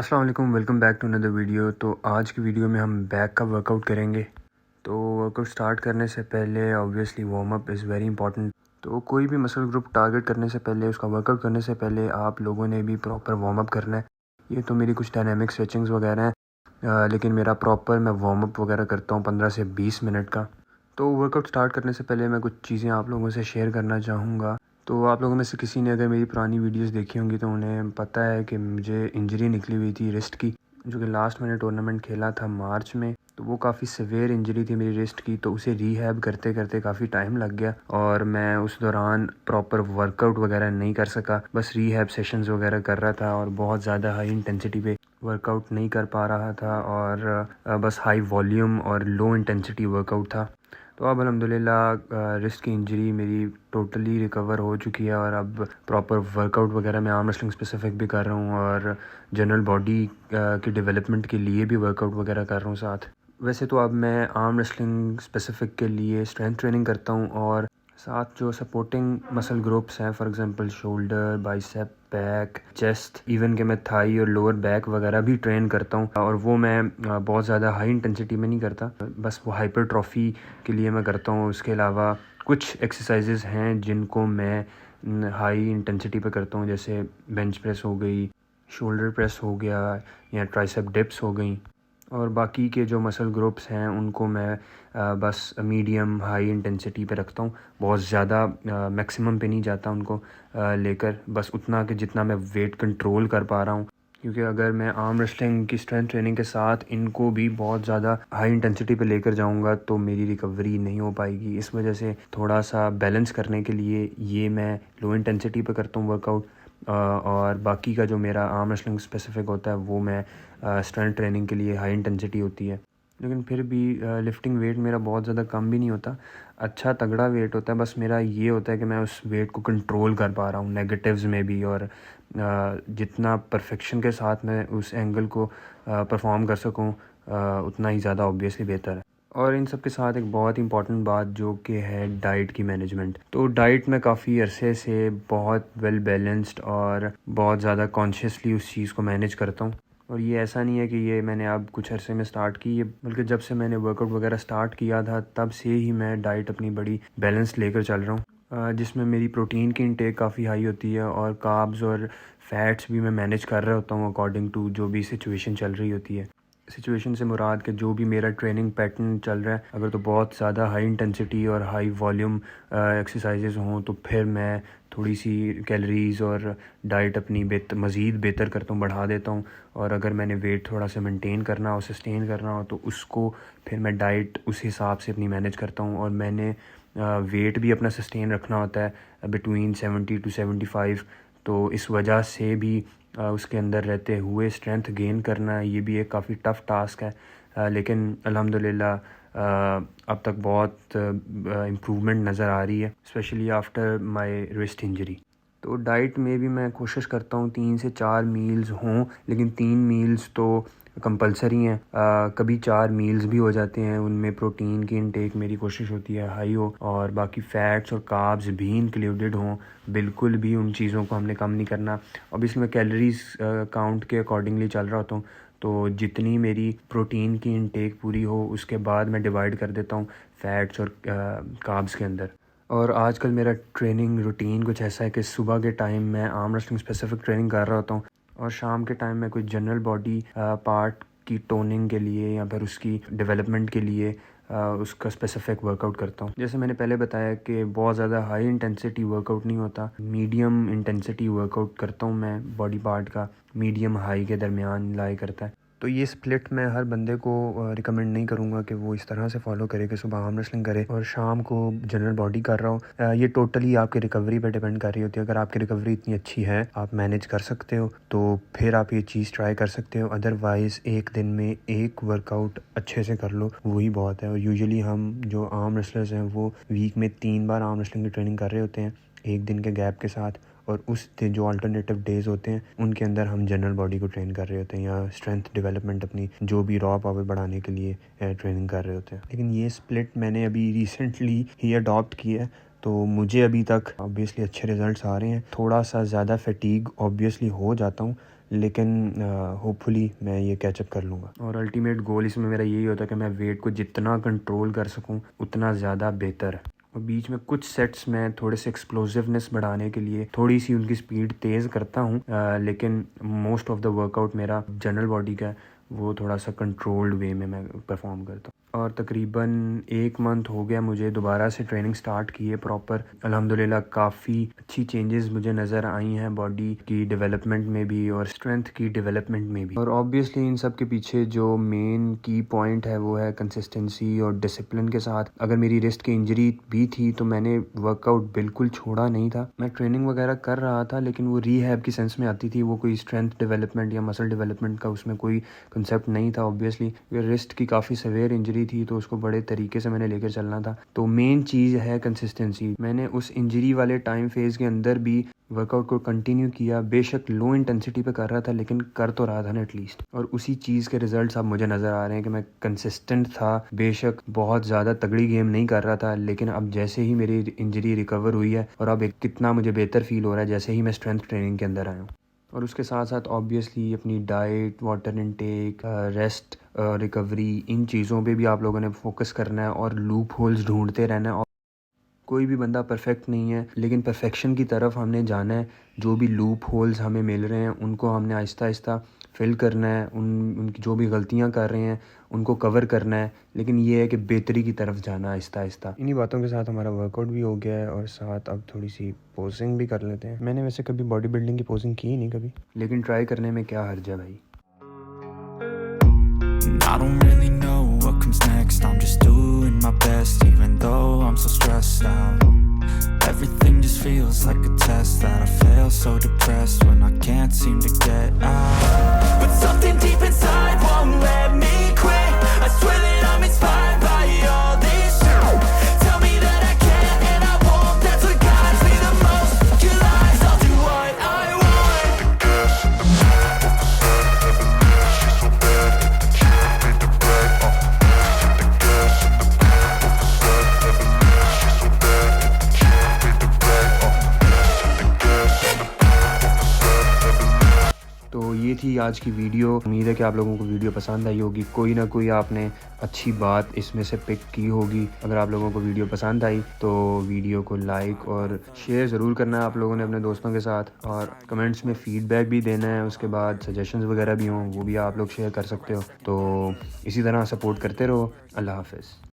अस्सलाम वालेकुम, welcome back to another video. तो आज की वीडियो में हम बैक का वर्कआउट करेंगे। तो वर्कआउट स्टार्ट करने से पहले obviously warm up is very important. तो कोई भी मसल ग्रुप टारगेट करने से पहले, उसका वर्कआउट करने से पहले आप लोगों ने भी प्रॉपर वार्म अप करना है। ये तो मेरी कुछ डायनेमिक स्ट्रेचिंग्स वगैरह हैं, लेकिन मेरा प्रॉपर मैं वार्म अप वगैरह करता हूँ 15 से 20 मिनट का। तो वर्कआउट स्टार्ट करने से पहले मैं कुछ चीज़ें आप लोगों से शेयर करना चाहूँगा। तो आप लोगों में से किसी ने अगर मेरी पुरानी वीडियोस देखी होंगी तो उन्हें पता है कि मुझे इंजरी निकली हुई थी रिस्ट की, जो कि लास्ट मैंने टूर्नामेंट खेला था मार्च में। तो वो काफ़ी सीवियर इंजरी थी मेरी रिस्ट की, तो उसे रीहैब करते करते काफ़ी टाइम लग गया और मैं उस दौरान प्रॉपर वर्कआउट वगैरह नहीं कर सका। बस रीहैब सेशंस वगैरह कर रहा था और बहुत ज़्यादा हाई इंटेंसिटी पे वर्कआउट नहीं कर पा रहा था और बस हाई वॉल्यूम और लो इंटेंसिटी वर्कआउट था। तो अब अल्हम्दुलिल्लाह रिस्ट की इंजरी मेरी टोटली रिकवर हो चुकी है और अब प्रॉपर वर्कआउट वगैरह मैं आर्म रेसलिंग स्पेसिफिक भी कर रहा हूँ और जनरल बॉडी की डेवलपमेंट के लिए भी वर्कआउट वगैरह कर रहा हूँ साथ। वैसे तो अब मैं आर्म रेसलिंग स्पेसिफिक के लिए स्ट्रेंथ ट्रेनिंग करता हूँ और साथ जो सपोर्टिंग मसल ग्रुप्स हैं, for example shoulder, bicep, back, chest, even के मैं थाई और लोअर बैक वगैरह भी ट्रेन करता हूँ। और वो मैं बहुत ज़्यादा हाई इंटेंसिटी में नहीं करता, बस वो हाइपरट्रॉफी के लिए मैं करता हूँ। उसके अलावा कुछ एक्सरसाइजेज हैं जिनको मैं हाई इंटेंसिटी पे करता हूँ, जैसे बेंच प्रेस हो गई, शोल्डर प्रेस हो गया या ट्राइसेप डिप्स हो गई। और बाकी के जो मसल ग्रुप्स हैं उनको मैं बस मीडियम हाई इंटेंसिटी पे रखता हूँ। बहुत ज़्यादा मैक्सिमम पे नहीं जाता उनको लेकर, बस उतना कि जितना मैं वेट कंट्रोल कर पा रहा हूँ। क्योंकि अगर मैं आर्म रेसलिंग की स्ट्रेंथ ट्रेनिंग के साथ इनको भी बहुत ज़्यादा हाई इंटेंसिटी पे लेकर जाऊँगा तो मेरी रिकवरी नहीं हो पाएगी। इस वजह से थोड़ा सा बैलेंस करने के लिए ये मैं लो इंटेंसिटी पे करता हूँ वर्कआउट, और बाकी का जो मेरा आर्म रेसलिंग स्पेसिफिक होता है वो मैं स्ट्रेंथ ट्रेनिंग के लिए हाई इंटेंसिटी होती है। लेकिन फिर भी लिफ्टिंग वेट मेरा बहुत ज़्यादा कम भी नहीं होता, अच्छा तगड़ा वेट होता है। बस मेरा ये होता है कि मैं उस वेट को कंट्रोल कर पा रहा हूँ नेगेटिव्स में भी, और जितना परफेक्शन के साथ मैं उस एंगल को परफॉर्म कर सकूँ उतना ही ज़्यादा ऑब्वियसली बेहतर है। और इन सब के साथ एक बहुत इंपॉर्टेंट बात जो कि है डाइट की मैनेजमेंट। तो डाइट में काफ़ी अरसे से बहुत वेल बैलेंस्ड और बहुत ज़्यादा कॉन्शियसली उस चीज़ को मैनेज करता हूँ। और ये ऐसा नहीं है कि ये मैंने अब कुछ अरसे में स्टार्ट की है, बल्कि जब से मैंने वर्कआउट वगैरह स्टार्ट किया था तब से ही मैं डाइट अपनी बड़ी बैलेंस लेकर चल रहा हूँ, जिसमें मेरी प्रोटीन की इंटेक काफ़ी हाई होती है और कार्ब्स और फैट्स भी मैं मैनेज कर रहा होता हूँ अकॉर्डिंग टू जो भी सिचुएशन चल रही होती है। सिचुएशन से मुराद के जो भी मेरा ट्रेनिंग पैटर्न चल रहा है, अगर तो बहुत ज़्यादा हाई इंटेंसिटी और हाई वॉल्यूम एक्सरसाइजेज हों तो फिर मैं थोड़ी सी कैलोरीज़ और डाइट अपनी मज़ीद बेहतर करता हूँ, बढ़ा देता हूँ। और अगर मैंने वेट थोड़ा सा मेंटेन करना हो, सस्टेन करना हो, तो उसको फिर मैं डाइट उस हिसाब से अपनी मैनेज करता हूँ। और मैंने वेट भी अपना सस्टेन रखना होता है बिटवीन 70 टू 75। तो इस वजह से भी उसके अंदर रहते हुए स्ट्रेंथ गेन करना ये भी एक काफ़ी टफ़ टास्क है, लेकिन अल्हम्दुलिल्लाह अब तक बहुत इम्प्रूवमेंट नज़र आ रही है, specially after my wrist injury. तो डाइट में भी मैं कोशिश करता हूँ 3 से 4 मील्स हों, लेकिन 3 मील्स तो कंपलसरी हैं। कभी 4 मील्स भी हो जाते हैं, उनमें प्रोटीन की इनटेक मेरी कोशिश होती है हाई हो और बाकी फ़ैट्स और कार्ब्स भी इंक्लूडेड हों। बिल्कुल भी उन चीज़ों को हमने कम नहीं करना। अब इसमें कैलोरीज काउंट के अकॉर्डिंगली चल रहा होता हूँ, तो जितनी मेरी प्रोटीन की इनटेक पूरी हो उसके बाद मैं डिवाइड कर देता हूँ फ़ैट्स और कार्ब्स के अंदर। और आजकल मेरा ट्रेनिंग रूटीन कुछ ऐसा है कि सुबह के टाइम मैं आर्म रेसलिंग स्पेसिफिक ट्रेनिंग कर रहा होता हूँ और शाम के टाइम में कोई जनरल बॉडी पार्ट की टोनिंग के लिए या फिर उसकी डेवलपमेंट के लिए उसका स्पेसिफिक वर्कआउट करता हूँ। जैसे मैंने पहले बताया कि बहुत ज़्यादा हाई इंटेंसिटी वर्कआउट नहीं होता, मीडियम इंटेंसिटी वर्कआउट करता हूँ मैं। बॉडी पार्ट का मीडियम हाई के दरमियान लाई करता है। तो ये स्प्लिट मैं हर बंदे को रिकमेंड नहीं करूँगा कि वो इस तरह से फॉलो करे कि सुबह आर्म रेसलिंग करे और शाम को जनरल बॉडी कर रहा हो। ये टोटली आपकी रिकवरी पे डिपेंड कर रही होती है। अगर आपकी रिकवरी इतनी अच्छी है, आप मैनेज कर सकते हो, तो फिर आप ये चीज़ ट्राई कर सकते हो। अदरवाइज़ एक दिन में एक वर्कआउट अच्छे से कर लो, वही बहुत है। और यूजुअली हम जो आर्म रेसलर्स हैं वो वीक में 3 बार आर्म रेसलिंग की ट्रेनिंग कर रहे होते हैं, एक दिन के गैप के साथ। और उस दिन जो अल्टरनेटिव डेज़ होते हैं उनके अंदर हम जनरल बॉडी को ट्रेन कर रहे होते हैं या स्ट्रेंथ डेवलपमेंट अपनी जो भी रॉ पावर बढ़ाने के लिए ट्रेनिंग कर रहे होते हैं। लेकिन ये स्प्लिट मैंने अभी रिसेंटली ही अडॉप्ट किया है, तो मुझे अभी तक ऑब्वियसली अच्छे रिज़ल्ट्स आ रहे हैं। थोड़ा सा ज़्यादा फटीग ऑब्वियसली हो जाता हूँ, लेकिन होपफुली मैं ये कैचअप कर लूँगा। और अल्टीमेट गोल इसमें मेरा यही होता है कि मैं वेट को जितना कंट्रोल कर सकूँ उतना ज़्यादा बेहतर है। और बीच में कुछ सेट्स में थोड़े से एक्सप्लोसिवनेस बढ़ाने के लिए थोड़ी सी उनकी स्पीड तेज़ करता हूँ, लेकिन मोस्ट ऑफ द वर्कआउट मेरा जनरल बॉडी का है, वो थोड़ा सा कंट्रोल्ड वे में मैं परफॉर्म करता हूँ। और तकरीबन 1 मंथ हो गया मुझे दोबारा से ट्रेनिंग स्टार्ट की है प्रॉपर। अल्हम्दुलिल्लाह काफ़ी अच्छी चेंजेस मुझे नज़र आई हैं बॉडी की डेवलपमेंट में भी और स्ट्रेंथ की डेवलपमेंट में भी। और ऑब्वियसली इन सब के पीछे जो मेन की पॉइंट है वो है कंसिस्टेंसी और डिसिप्लिन के साथ। अगर मेरी रिस्ट की इंजरी भी थी तो मैंने वर्कआउट बिल्कुल छोड़ा नहीं था। मैं ट्रेनिंग वगैरह कर रहा था लेकिन वो रीहैब की सेंस में आती थी, वो कोई स्ट्रेंथ डेवलपमेंट या मसल डेवलपमेंट का उसमें कोई कंसेप्ट नहीं था। ऑब्वियसली रिस्ट की काफ़ी सवेयर इंजरी थी तो उसको बड़े तरीके से मैंने लेकर चलना था। तो मेन चीज़ है कंसिस्टेंसी। मैंने उस इंजरी वाले टाइम फेज़ के अंदर भी वर्कआउट को कंटिन्यू किया, बेशक लो इंटेंसिटी पे कर रहा था लेकिन कर तो रहा था ना एटलीस्ट। और उसी चीज़ के रिजल्ट्स अब मुझे नज़र आ रहे हैं कि मैं कंसिस्टेंट था, बेशक बहुत ज़्यादा तगड़ी गेम नहीं कर रहा था, लेकिन अब जैसे ही मेरी इंजरी रिकवर हुई है और अब कितना मुझे बेहतर फील हो रहा है जैसे ही मैं स्ट्रेंथ ट्रेनिंग के अंदर आया हूँ। और उसके साथ साथ ऑब्वियसली अपनी diet, water intake, rest, recovery, इन चीज़ों पे भी आप लोगों ने फोकस करना है और लूप होल्स ढूंढते रहना है। कोई भी बंदा परफेक्ट नहीं है लेकिन परफेक्शन की तरफ हमने जाना है। जो भी लूप होल्स हमें मिल रहे हैं उनको हमने आहिस्ता आहिस्ता फिल करना है, उनकी जो भी गलतियां कर रहे हैं उनको कवर करना है, लेकिन ये है कि बेहतरी की तरफ जाना आहिस्ता आहिस्ता। इन्हीं बातों के साथ हमारा वर्कआउट भी हो गया है और साथ अब थोड़ी सी पोजिंग भी कर लेते हैं। मैंने वैसे कभी बॉडी बिल्डिंग की पोजिंग की नहीं कभी, लेकिन ट्राई करने में क्या हर्ज है भाई। I don't really know what comes next. I'm just doing my best even though I'm so stressed out. Everything just feels like a test that I fail, so depressed when I can't seem to get out. But something deep inside won't let me quit. I swear that I'm inspired by all this shit. Tell me that I can't and I won't. That's what guides me the most. Your lies, I'll do what I want. तो ये थी आज की video. उम्मीद है कि आप लोगों को वीडियो पसंद आई होगी। कोई ना कोई आपने अच्छी बात इसमें से पिक की होगी। अगर आप लोगों को वीडियो पसंद आई तो वीडियो को लाइक और शेयर ज़रूर करना है आप लोगों ने अपने दोस्तों के साथ, और कमेंट्स में फ़ीडबैक भी देना है। उसके बाद सजेशंस वगैरह भी हों वो भी आप लोग शेयर कर सकते हो। तो इसी तरह सपोर्ट करते रहो। अल्लाह हाफ़िज़।